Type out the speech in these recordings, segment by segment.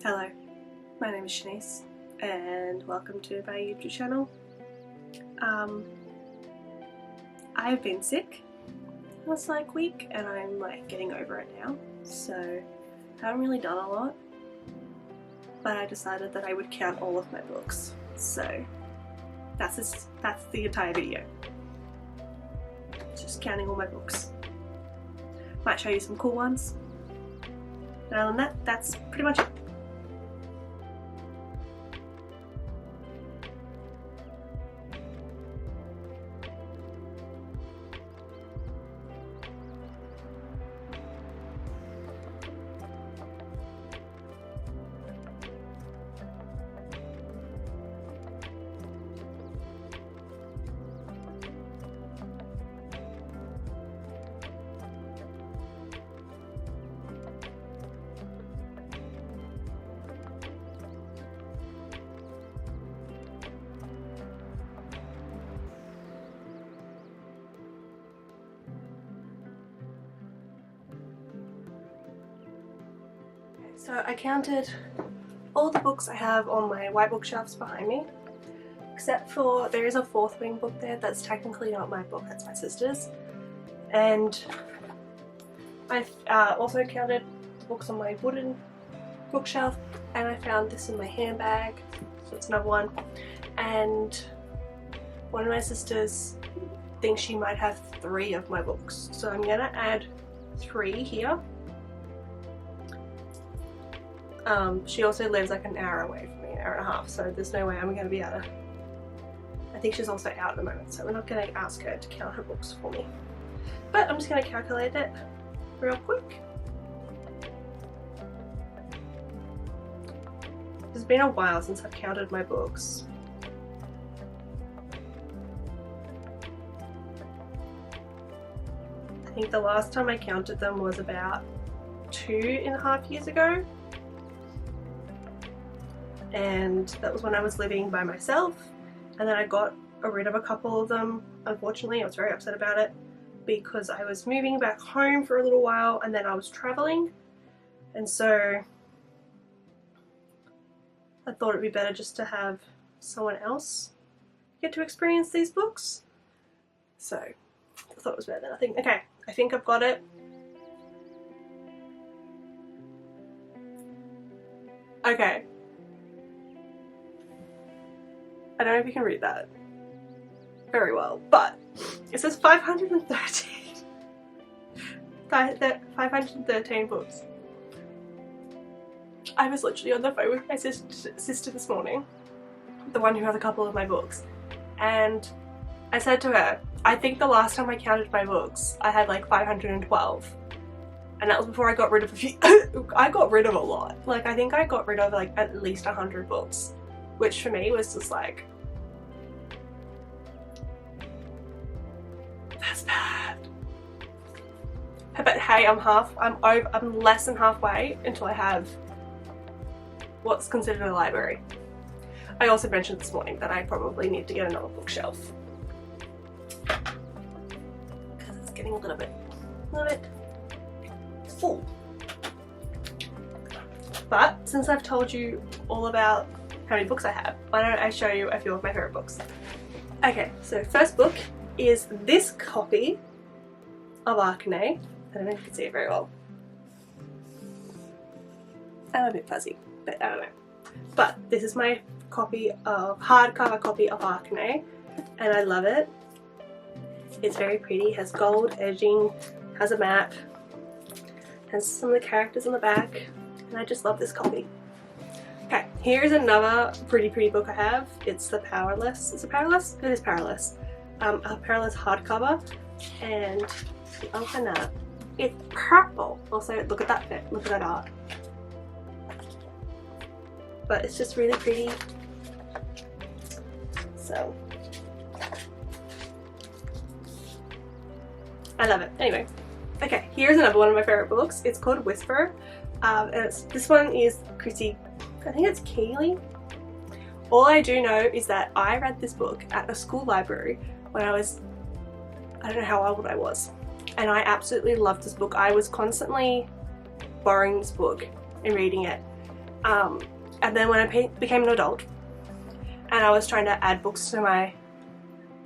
Hello, my name is Charnice and welcome to my YouTube channel. I've been sick last week and I'm getting over it now, so I haven't really done a lot, but I decided that I would count all of my books, so that's the entire video. Just counting all my books. Might show you some cool ones. And other than that, that's pretty much it. So I counted all the books I have on my white bookshelves behind me, except for there is a fourth wing book there that's technically not my book, that's my sister's. And I also counted the books on my wooden bookshelf, and I found this in my handbag, so it's another one. And one of my sisters thinks she might have 3 of my books, so I'm gonna add 3 here. She also lives an hour away from me, an hour and a half, so there's no way I'm going to be able to. I think she's also out at the moment, so we're not going to ask her to count her books for me. But I'm just going to calculate it real quick. It's been a while since I've counted my books. I think the last time I counted them was about 2.5 years ago. And that was when I was living by myself, and then I got rid of a couple of them. Unfortunately, I was very upset about it because I was moving back home for a little while and then I was traveling, and so I thought it'd be better just to have someone else get to experience these books. So I thought it was better than nothing. Okay, I think I've got it. Okay. I don't know if you can read that very well, but it says 513. 513 books. I was literally on the phone with my sister this morning, the one who has a couple of my books, and I said to her, I think the last time I counted my books, I had 512. And that was before I got rid of a few. I got rid of a lot. I think I got rid of at least 100 books. Which for me was just that's bad. But hey, I'm less than halfway until I have what's considered a library. I also mentioned this morning that I probably need to get another bookshelf because it's getting a little bit full. But since I've told you all about how many books I have, why don't I show you a few of my favourite books. Okay, so first book is this copy of Akarnae. I don't know if you can see it very well. I'm a bit fuzzy, but I don't know. But this is my hardcover copy of Akarnae, and I love it. It's very pretty, has gold edging, has a map, has some of the characters on the back, and I just love this copy. Okay, here's another pretty book I have. It's the Powerless. Is it Powerless? It is Powerless. A Powerless hardcover, and the open up. It's purple. Also, look at that fit. Look at that art. But it's just really pretty. So I love it. Anyway, okay, here's another one of my favorite books. It's called Whisper, and this one is Chrissie. I think it's Keighery. All I do know is that I read this book at a school library when I don't know how old I was. and I absolutely loved this book. I was constantly borrowing this book and reading it. And then when I became an adult and I was trying to add books to my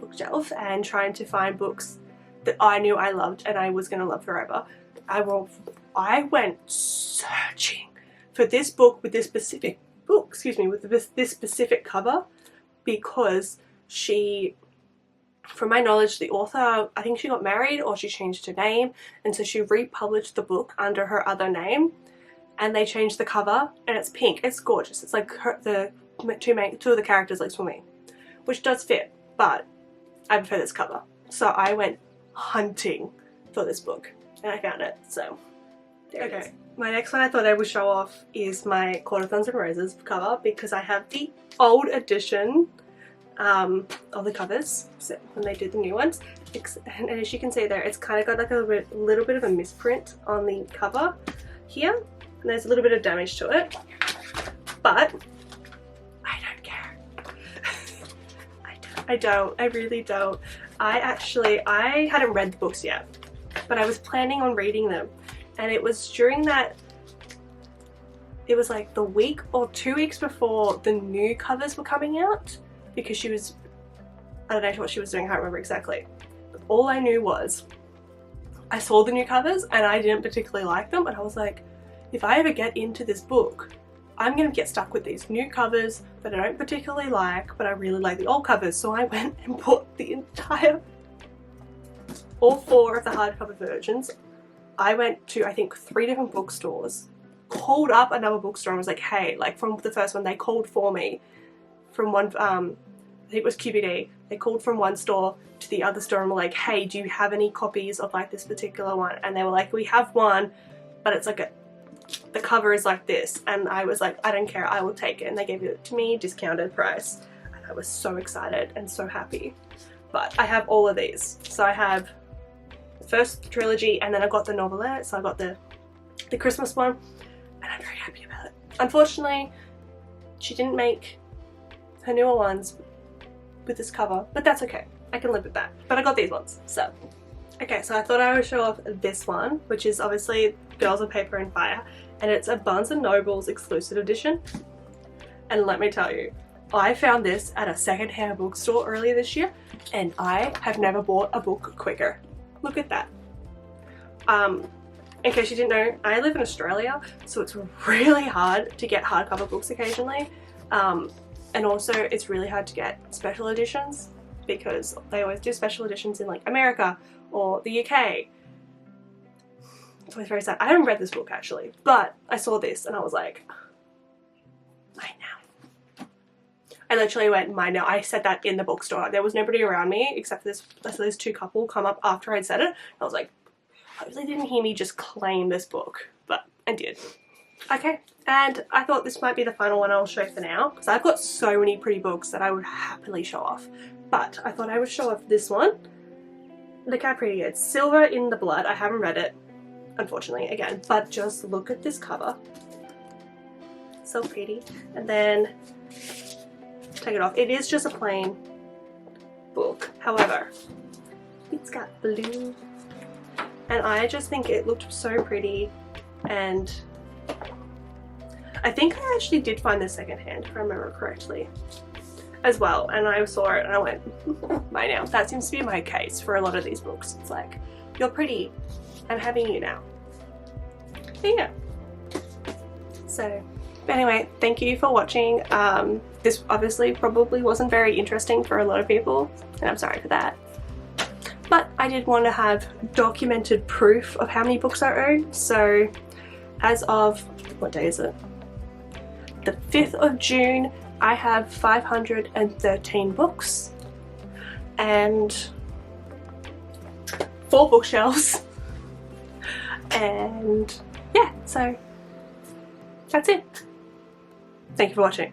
bookshelf and trying to find books that I knew I loved and I was going to love forever, I went searching for this book with this specific book, with this specific cover, because she, from my knowledge, the author, I think she got married or she changed her name, and so she republished the book under her other name, and they changed the cover, and it's pink. It's gorgeous. It's like the two of the characters like swimming, which does fit, but I prefer this cover. So I went hunting for this book and I found it. So there it is. My next one I thought I would show off is my Court of Thorns and Roses cover, because I have the old edition of the covers, so when they did the new ones, and as you can see there, it's kind of got like a little bit of a misprint on the cover here, and there's a little bit of damage to it, but I don't care. I really don't. I hadn't read the books yet, but I was planning on reading them, and it was during that, it was like the week or 2 weeks before the new covers were coming out, because she was, I don't know what she was doing, I can't remember exactly. But all I knew was I saw the new covers and I didn't particularly like them, and I was like, if I ever get into this book, I'm going to get stuck with these new covers that I don't particularly like, but I really like the old covers. So I went and bought all 4 of the hardcover versions. I went to, I think, 3 different bookstores, called up another bookstore and was like, hey, like from the first one, they called for me from one, I think it was Keighery. They called from one store to the other store and were like, hey, do you have any copies of like this particular one? And they were like, we have one, but it's like the cover is like this. And I was like, I don't care, I will take it. And they gave it to me, discounted price. And I was so excited and so happy. But I have all of these. So I have the first trilogy, and then I got the novelette. So I got the Christmas one, and I'm very happy about it. Unfortunately, she didn't make her newer ones with this cover, but that's okay. I can live with that. But I got these ones, so. Okay, so I thought I would show off this one, which is obviously Girls of Paper and Fire, and it's a Barnes & Noble's exclusive edition. And let me tell you, I found this at a secondhand bookstore earlier this year, and I have never bought a book quicker. Look at that. In case you didn't know, I live in Australia, so it's really hard to get hardcover books occasionally. And also it's really hard to get special editions, because they always do special editions in like America or the UK. It's always very sad. I haven't read this book actually, but I saw this and I was like, mine now. I literally went, mine now. I said that in the bookstore. There was nobody around me except for this. I saw this 2 couple come up after I'd said it. I was like, hopefully they didn't hear me just claim this book, but I did. Okay, and I thought this might be the final one I'll show for now, because I've got so many pretty books that I would happily show off. But I thought I would show off this one. Look how pretty it is. Silver in the Blood. I haven't read it, unfortunately, again, but just look at this cover. So pretty. And then take it off. It is just a plain book. However, it's got blue. And I just think it looked so pretty, and I think I actually did find this secondhand, if I remember correctly, as well. And I saw it and I went, mine now. That seems to be my case for a lot of these books. It's like, you're pretty, I'm having you now. There you go. So, anyway, thank you for watching. This obviously probably wasn't very interesting for a lot of people, and I'm sorry for that. But I did want to have documented proof of how many books I own. So as of, what day is it? The 5th of June, I have 513 books and 4 bookshelves. And yeah, so that's it. Thank you for watching.